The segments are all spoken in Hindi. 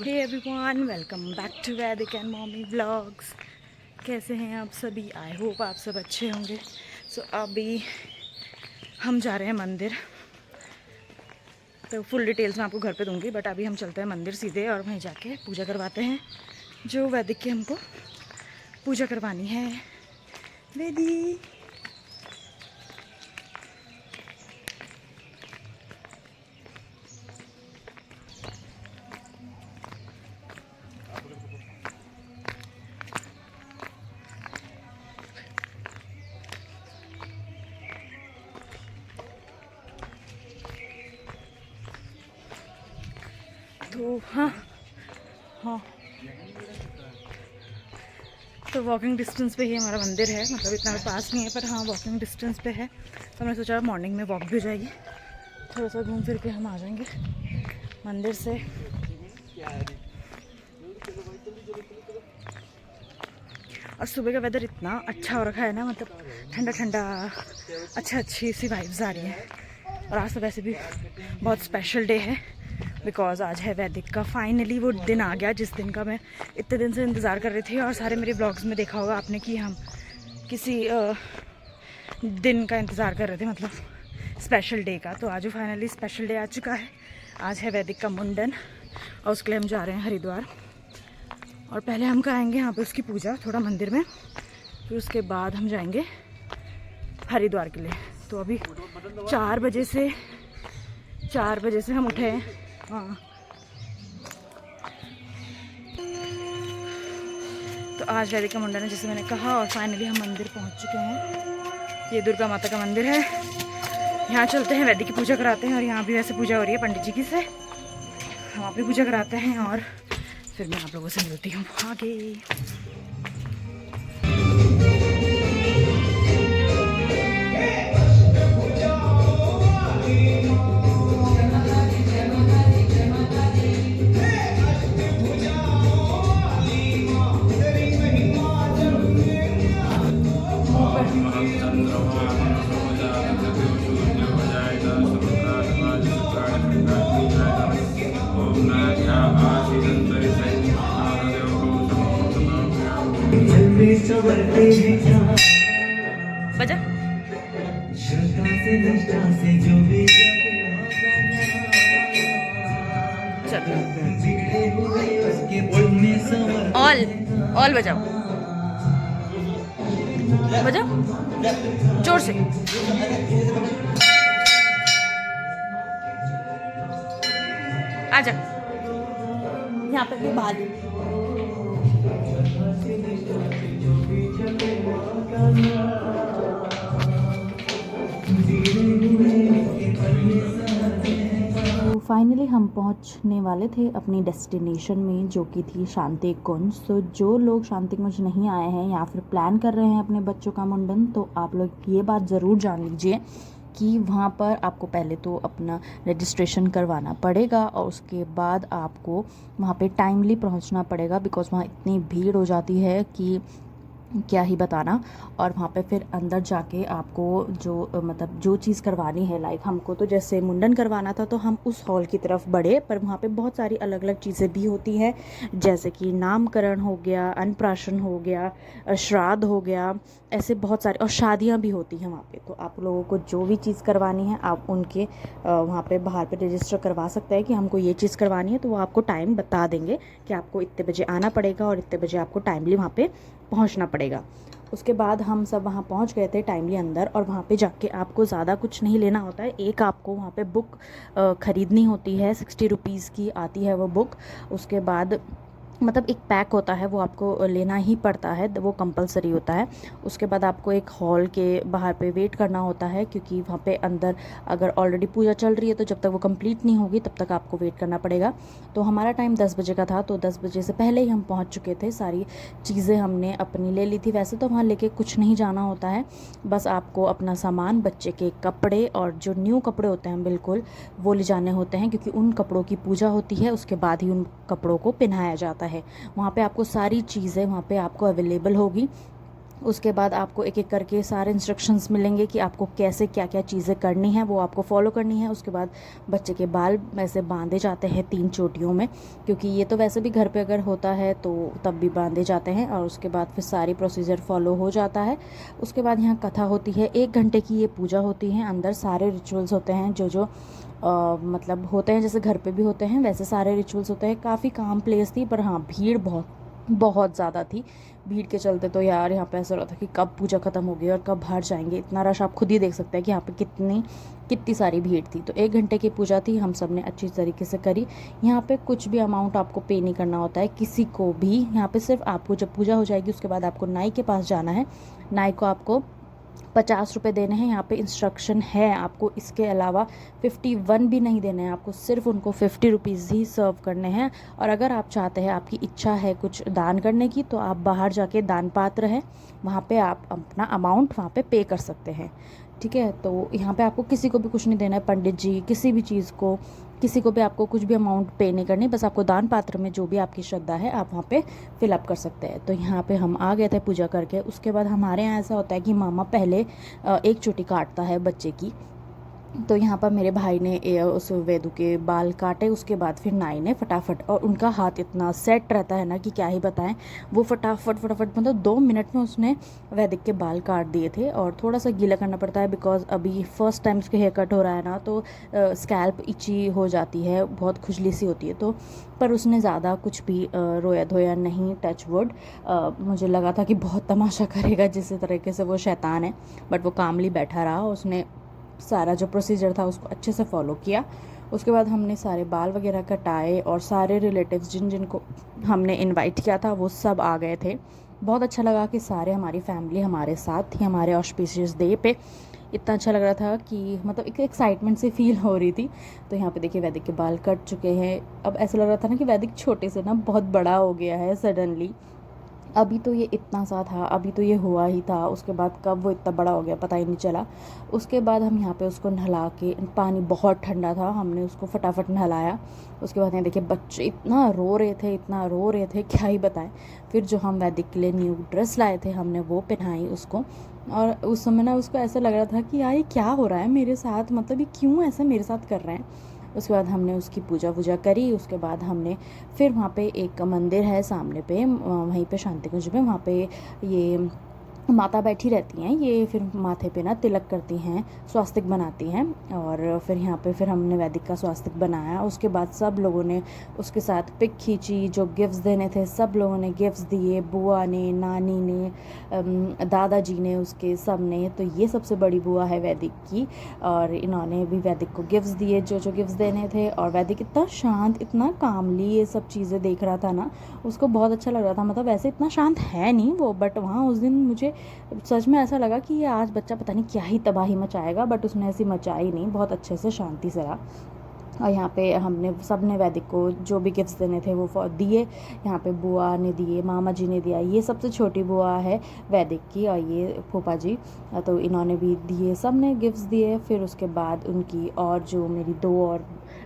Hey everyone, welcome back to Vaidik and mommy vlogs. कैसे हैं आप सभी? आई होप आप सब अच्छे होंगे। सो अभी हम जा रहे हैं मंदिर, तो फुल डिटेल्स मैं आपको घर पे दूंगी, बट अभी हम चलते हैं मंदिर सीधे और वहीं जाके पूजा करवाते हैं जो वैदिक की हमको पूजा करवानी है। वेदी तो हाँ, तो वॉकिंग डिस्टेंस पे ही हमारा मंदिर है, मतलब इतना पास नहीं है पर हाँ वॉकिंग डिस्टेंस पे है। तो हमने सोचा मॉर्निंग में वॉक भी हो जाएगी, थोड़ा सा घूम फिर के हम आ जाएंगे मंदिर से। और सुबह का वेदर इतना अच्छा हो रखा है ना, मतलब ठंडा ठंडा, अच्छी सी वाइब्स आ रही हैं। और आज तो वैसे भी बहुत स्पेशल डे है, बिकॉज आज है वैदिक का फाइनली वो दिन आ गया जिस दिन का मैं इतने दिन से इंतज़ार कर रही थी। और सारे मेरे ब्लॉग्स में देखा होगा आपने कि हम किसी दिन का इंतज़ार कर रहे थे, मतलब स्पेशल डे का। तो आज फाइनली स्पेशल डे आ चुका है। आज है वैदिक का मुंडन और उसके लिए हम जा रहे हैं हरिद्वार। और पहले हम कराएंगे यहाँ पे उसकी पूजा थोड़ा मंदिर में, फिर उसके बाद हम जाएंगे हरिद्वार के लिए। तो अभी 4 बजे से हम उठे हैं। हाँ, तो आज वैदिक का मुंडन है जैसे मैंने कहा, और फाइनली हम मंदिर पहुंच चुके हैं। ये दुर्गा माता का मंदिर है, यहाँ चलते हैं, वैदिक की पूजा कराते हैं। और यहाँ भी वैसे पूजा हो रही है पंडित जी की से, वहाँ भी पूजा कराते हैं और फिर मैं आप लोगों से मिलती हूँ आगे। बजा ऑल बजाओ, बजाओ जोर से। आजा, यहाँ पे भी बाल फाइनली हम पहुंचने वाले थे अपनी डेस्टिनेशन में, जो कि थी शांति कुंज। तो जो लोग शांति कुंज नहीं आए हैं या फिर प्लान कर रहे हैं अपने बच्चों का मुंडन, तो आप लोग ये बात ज़रूर जान लीजिए कि वहाँ पर आपको पहले तो अपना रजिस्ट्रेशन करवाना पड़ेगा और उसके बाद आपको वहाँ पे टाइमली पहुँचना पड़ेगा, बिकॉज़ वहाँ इतनी भीड़ हो जाती है कि क्या ही बताना। और वहाँ पे फिर अंदर जाके आपको जो मतलब जो चीज़ करवानी है, लाइक हमको तो जैसे मुंडन करवाना था तो हम उस हॉल की तरफ बढ़े, पर वहाँ पे बहुत सारी अलग अलग चीज़ें भी होती हैं, जैसे कि नामकरण हो गया, अन्नप्राशन हो गया, श्राद्ध हो गया, ऐसे बहुत सारे, और शादियाँ भी होती हैं वहाँ पे। तो आप लोगों को जो भी चीज़ करवानी है आप उनके वहाँ पे बाहर पे रजिस्टर करवा सकते हैं कि हमको ये चीज़ करवानी है, तो वो आपको टाइम बता देंगे कि आपको इतने बजे आना पड़ेगा और इतने बजे आपको टाइमली वहाँ पे पहुंचना पड़ेगा। उसके बाद हम सब वहाँ पहुँच गए थे टाइमली अंदर, और वहाँ पे जाके आपको ज़्यादा कुछ नहीं लेना होता है। एक आपको वहाँ पे बुक ख़रीदनी होती है, 60 रुपीज़ की आती है वो बुक। उसके बाद मतलब एक पैक होता है, वो आपको लेना ही पड़ता है, वो कंपलसरी होता है। उसके बाद आपको एक हॉल के बाहर पे वेट करना होता है, क्योंकि वहाँ पे अंदर अगर ऑलरेडी पूजा चल रही है तो जब तक वो कंप्लीट नहीं होगी तब तक आपको वेट करना पड़ेगा। तो हमारा टाइम 10 बजे का था, तो 10 बजे से पहले ही हम पहुँच चुके थे। सारी चीज़ें हमने अपनी ले ली थी। वैसे तो वहाँ लेके कुछ नहीं जाना होता है, बस आपको अपना सामान, बच्चे के कपड़े और जो न्यू कपड़े होते हैं बिल्कुल वो ले जाने होते हैं, क्योंकि उन कपड़ों की पूजा होती है, उसके बाद ही उन कपड़ों को पहनाया जाता है। वहाँ पे आपको सारी चीज़ें वहाँ पे आपको अवेलेबल होगी। उसके बाद आपको एक एक करके सारे इंस्ट्रक्शंस मिलेंगे कि आपको कैसे क्या क्या चीज़ें करनी है, वो आपको फॉलो करनी है। उसके बाद बच्चे के बाल वैसे बांधे जाते हैं 3 चोटियों में, क्योंकि ये तो वैसे भी घर पे अगर होता है तो तब भी बांधे जाते हैं। और उसके बाद फिर सारी प्रोसीजर फॉलो हो जाता है। उसके बाद यहाँ कथा होती है, 1 घंटे की ये पूजा होती है। अंदर सारे रिचुअल्स होते हैं जो मतलब होते हैं जैसे घर पे भी होते हैं वैसे सारे रिचुअल्स होते हैं। काफ़ी काम प्लेस थी, पर हाँ भीड़ बहुत बहुत ज़्यादा थी। भीड़ के चलते तो यार यहाँ पे ऐसा हो रहा था कि कब पूजा ख़त्म होगी और कब बाहर जाएंगे। इतना रश आप खुद ही देख सकते हैं कि यहाँ पे कितनी कितनी सारी भीड़ थी। तो 1 घंटे की पूजा थी, हम सब ने अच्छी तरीके से करी। यहाँ पे कुछ भी अमाउंट आपको पे नहीं करना होता है किसी को भी। यहाँ पे सिर्फ आपको जब पूजा हो जाएगी उसके बाद आपको नाई के पास जाना है। नाई को आपको 50 रुपये देने हैं। यहाँ पे इंस्ट्रक्शन है आपको इसके अलावा 51 भी नहीं देने हैं आपको, सिर्फ उनको 50 रुपीज़ ही सर्व करने हैं। और अगर आप चाहते हैं, आपकी इच्छा है कुछ दान करने की, तो आप बाहर जाके दान पात्र हैं वहाँ पे आप अपना अमाउंट वहाँ पे पे कर सकते हैं। ठीक है, तो यहाँ पे आपको किसी को भी कुछ नहीं देना है, पंडित जी किसी भी चीज़ को, किसी को भी आपको कुछ भी अमाउंट पे नहीं करनी, बस आपको दान पात्र में जो भी आपकी श्रद्धा है आप वहाँ पे फिलअप कर सकते हैं। तो यहाँ पे हम आ गए थे पूजा करके। उसके बाद हमारे यहाँ ऐसा होता है कि मामा पहले एक चोटी काटता है बच्चे की। तो यहाँ पर मेरे भाई ने उस वेदू के बाल काटे। उसके बाद फिर नाई ने फटाफट, और उनका हाथ इतना सेट रहता है ना कि क्या ही बताएं, वो फटाफट फटाफट मतलब 2 मिनट में उसने वैदिक के बाल काट दिए थे। और थोड़ा सा गीला करना पड़ता है बिकॉज अभी फर्स्ट टाइम उसके हेयर कट हो रहा है ना, तो स्कैल्प इची हो जाती है, बहुत खुजली सी होती है। तो पर उसने ज़्यादा कुछ भी रोया धोया नहीं, टच वुड। मुझे लगा था कि बहुत तमाशा करेगा जिस तरीके से वो शैतान है, बट वो कामली बैठा रहा। उसने सारा जो प्रोसीजर था उसको अच्छे से फॉलो किया। उसके बाद हमने सारे बाल वगैरह कटाए और सारे रिलेटिव्स जिन जिन को हमने इनवाइट किया था वो सब आ गए थे। बहुत अच्छा लगा कि सारे हमारी फैमिली हमारे साथ थी हमारे ऑस्पिशियस डे पे। इतना अच्छा लग रहा था कि मतलब एक एक्साइटमेंट से फील हो रही थी। तो यहाँ पे देखिए वैदिक के बाल कट चुके हैं। अब ऐसा लग रहा था ना कि वैदिक छोटे से ना बहुत बड़ा हो गया है सडनली। अभी तो ये इतना सा था, अभी तो ये हुआ ही था, उसके बाद कब वो इतना बड़ा हो गया पता ही नहीं चला। उसके बाद हम यहाँ पे उसको नहला के, पानी बहुत ठंडा था, हमने उसको फटाफट नहलाया। उसके बाद यहाँ देखिए बच्चे इतना रो रहे थे, इतना रो रहे थे क्या ही बताएं। फिर जो हम वैदिक के लिए न्यू ड्रेस लाए थे हमने वो पहनाई उसको। और उस समय ना उसको ऐसा लग रहा था कि यार ये क्या हो रहा है मेरे साथ, मतलब ये क्यों ऐसा मेरे साथ कर रहे हैं। उसके बाद हमने उसकी पूजा वूजा करी। उसके बाद हमने फिर वहाँ पे एक मंदिर है सामने पे, वहीं पे शांति कुंज में, वहाँ पे ये माता बैठी रहती हैं। ये फिर माथे पे ना तिलक करती हैं, स्वास्तिक बनाती हैं। और फिर यहाँ पे फिर हमने वैदिक का स्वास्तिक बनाया। उसके बाद सब लोगों ने उसके साथ पिक खींची, जो गिफ्ट्स देने थे सब लोगों ने गिफ्ट्स दिए, बुआ ने, नानी ने, दादाजी ने, उसके सब ने। तो ये सबसे बड़ी बुआ है वैदिक की, और इन्होंने भी वैदिक को गिफ्ट्स दिए जो जो गिफ्ट्स देने थे। और वैदिक इतना शांत, इतना कामली ये सब चीज़ें देख रहा था ना, उसको बहुत अच्छा लग रहा था। मतलब वैसे इतना शांत है नहीं वो, बट वहाँ उस दिन मुझे सच में ऐसा लगा कि ये आज बच्चा पता नहीं क्या ही तबाही मचाएगा, बट उसने ऐसी मचाई नहीं, बहुत अच्छे से शांति से रहा। और यहाँ पे हमने सब ने वैदिक को जो भी गिफ्ट्स देने थे वो दिए। यहाँ पे बुआ ने दिए, मामा जी ने दिया, ये सबसे छोटी बुआ है वैदिक की, और ये फूफा जी, तो इन्होंने भी दिए, सब ने गिफ्ट्स दिए। फिर उसके बाद उनकी और जो मेरी 2 और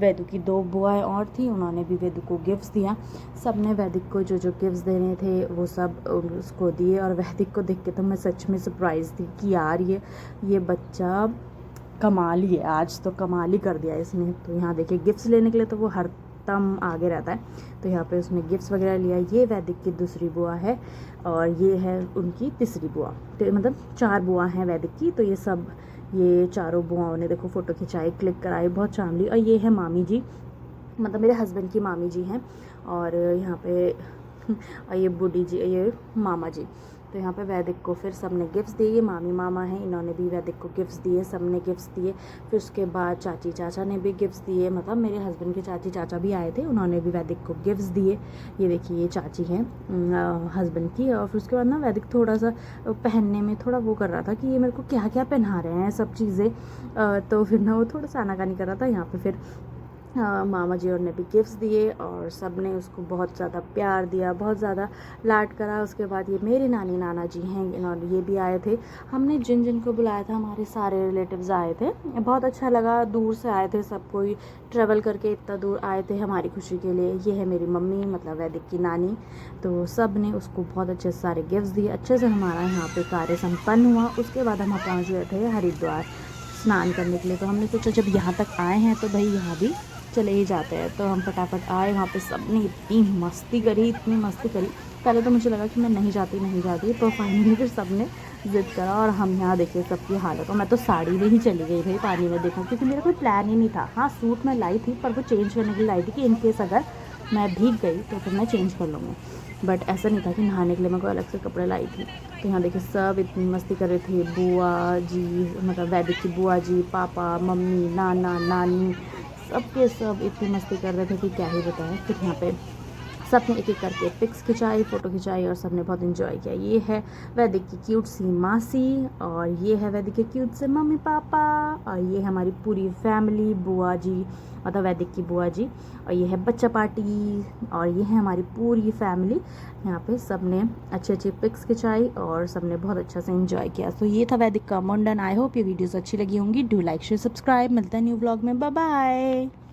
वैदू की 2 बुआएं और थी, उन्होंने भी वैदू को गिफ्ट्स दिया। सब ने वैदिक को जो जो गिफ्ट्स देने थे वो सब उसको दिए। और वैदिक को देख के तो मैं सच में सरप्राइज़ थी कि यार ये बच्चा कमाल ही है, आज तो कमाल ही कर दिया इसने। तो यहाँ देखिए गिफ्ट्स लेने के लिए तो वो हर दम आगे रहता है। तो यहाँ पे उसने गिफ्ट्स वगैरह लिया। ये वैदिक की दूसरी बुआ है और ये है उनकी तीसरी बुआ। तो मतलब 4 बुआ हैं वैदिक की। तो ये चारों बुआओं ने देखो फ़ोटो खिंचाई, क्लिक कराई, बहुत चामली। और ये है मामी जी, मतलब मेरे हस्बैंड की मामी जी हैं। और यहाँ पे और ये बूढ़ी जी, ये मामा जी। तो यहाँ पे वैदिक को फिर सब ने गिफ्ट्स दिए। ये मामी मामा हैं, इन्होंने भी वैदिक को गिफ्ट्स दिए, सब ने गिफ्ट्स दिए। फिर उसके बाद चाची चाचा ने भी गिफ्ट्स दिए, मतलब मेरे हस्बैंड के चाची चाचा भी आए थे, उन्होंने भी वैदिक को गिफ्ट्स दिए। ये देखिए ये चाची हैं हस्बैंड की। और फिर उसके बाद ना वैदिक थोड़ा सा पहनने में थोड़ा वो कर रहा था कि ये मेरे को क्या क्या पहना रहे हैं सब चीज़ें। तो फिर ना वो थोड़ा सा आनाकानी कर रहा था। यहाँ पर फिर मामा जी और ने भी गिफ्ट्स दिए और सब ने उसको बहुत ज़्यादा प्यार दिया, बहुत ज़्यादा लाड करा। उसके बाद ये मेरी नानी नाना जी हैं, इन्होंने ये भी आए थे। हमने जिन जिन को बुलाया था हमारे सारे रिलेटिव्स आए थे। बहुत अच्छा लगा, दूर से आए थे सब, कोई ट्रैवल करके इतना दूर आए थे हमारी खुशी के लिए। ये है मेरी मम्मी, मतलब वैदिक की नानी। तो सब ने उसको बहुत अच्छे सारे गिफ्ट्स दिए। अच्छे से हमारा यहाँ पे कार्य संपन्न हुआ। उसके बाद हम पहुँच गए थे हरिद्वार स्नान करने के लिए। तो हमने सोचा जब यहाँ तक आए हैं तो भाई यहाँ भी चले ही जाते हैं। तो हम फटाफट आए। वहाँ पे सब ने इतनी मस्ती करी, इतनी मस्ती करी। पहले तो मुझे लगा कि मैं नहीं जाती, तो फाइनली फिर सब ने ज़िद करा और हम यहाँ देखिए सबकी हालत। और मैं तो साड़ी में ही चली गई भाई पानी में देखो, क्योंकि मेरा कोई प्लान ही नहीं था। हाँ, सूट मैं लाई थी, पर वो चेंज करने के लिए लाई थी कि इनकेस अगर मैं भीग गई तो फिर मैं चेंज कर लूँगी। बट ऐसा नहीं था कि नहाने के लिए मैं कोई अलग से कपड़े लाई थी। तो यहाँ देखिए सब इतनी मस्ती कर रहे थे। बुआ जी, मतलब वैदिक की बुआ जी, पापा, मम्मी, नाना, नानी, सब के सब इतनी मस्ती कर रहे थे कि क्या ही बताएं। फिर यहाँ पे सब ने एक एक करके पिक्स खिंचाई, फ़ोटो खिंचाई और सब ने बहुत इन्जॉय किया। ये है वैदिक की क्यूट सी मासी और ये है वैदिक के क्यूट से मम्मी पापा और ये है हमारी पूरी फैमिली, बुआ जी मतलब वैदिक की बुआ जी, और ये है बच्चा पार्टी और ये है हमारी पूरी फैमिली। यहाँ पे सब ने अच्छे अच्छे पिक्स खिंचाई और सब ने बहुत अच्छा से इन्जॉय किया। तो ये था वैदिक का मुंडन। आई होप ये वीडियोज़ अच्छी लगी होंगी। Do like share subscribe. मिलता है न्यू व्लॉग में। Bye bye.